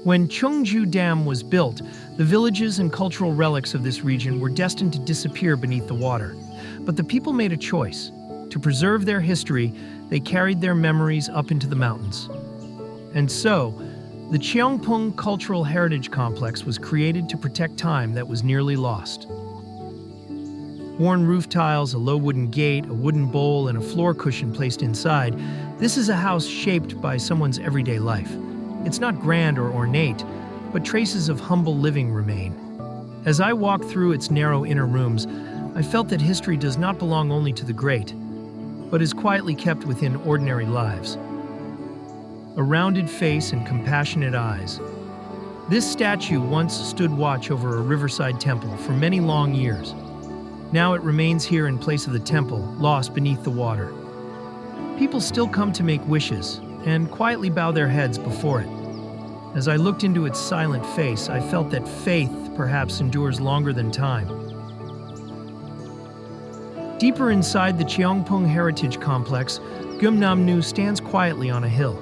When Cheongju Dam was built, the villages and cultural relics of this region were destined to disappear beneath the water. But the people made a choice. To preserve their history, they carried their memories up into the mountains. And so, the Cheongpung Cultural Heritage Complex was created to protect time that was nearly lost. Worn roof tiles, a low wooden gate, a wooden bowl, and a floor cushion placed inside, this is a house shaped by someone's everyday life. It's not grand or ornate, but traces of humble living remain. As I walked through its narrow inner rooms, I felt that history does not belong only to the great, but is quietly kept within ordinary lives. A rounded face and compassionate eyes. This statue once stood watch over a riverside temple for many long years. Now it remains here in place of the temple, lost beneath the water. People still come to make wishes and quietly bow their heads before it. As I looked into its silent face, I felt that faith perhaps endures longer than time. Deeper inside the Cheongpung Heritage Complex, Gumnamnu stands quietly on a hill.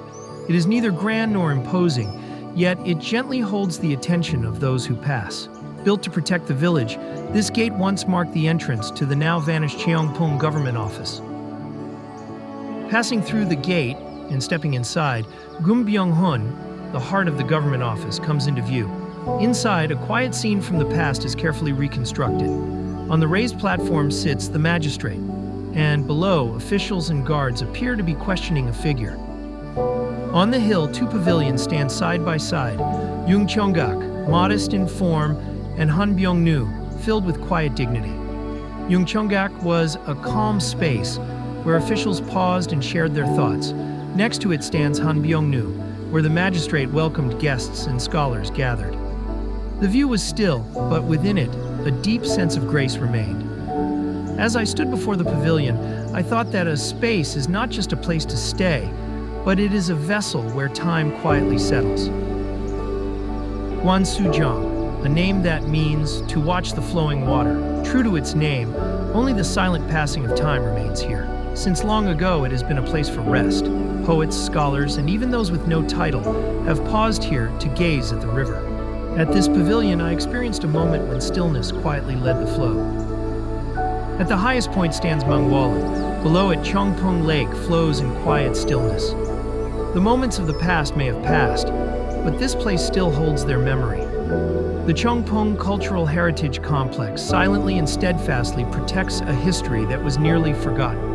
It is neither grand nor imposing, yet it gently holds the attention of those who pass. Built to protect the village, this gate once marked the entrance to the now-vanished Cheongpung government office. Passing through the gate and stepping inside, Gumbyong-hun, the heart of the government office, comes into view. Inside, a quiet scene from the past is carefully reconstructed. On the raised platform sits the magistrate, and below, officials and guards appear to be questioning a figure. On the hill, two pavilions stand side by side, Yung Cheonggak, modest in form, and Han Byong-nu, filled with quiet dignity. Yung Cheonggak was a calm space where officials paused and shared their thoughts. Next to it stands Han Byong-nu, where the magistrate welcomed guests and scholars gathered. The view was still, but within it, a deep sense of grace remained. As I stood before the pavilion, I thought that a space is not just a place to stay, but it is a vessel where time quietly settles. Guansuzhang, a name that means to watch the flowing water. True to its name, only the silent passing of time remains here. Since long ago, it has been a place for rest. Poets, scholars, and even those with no title have paused here to gaze at the river. At this pavilion, I experienced a moment when stillness quietly led the flow. At the highest point stands Mangwalan. Below it, Cheongpung Lake flows in quiet stillness. The moments of the past may have passed, but this place still holds their memory. The Cheongpung Cultural Heritage Complex silently and steadfastly protects a history that was nearly forgotten.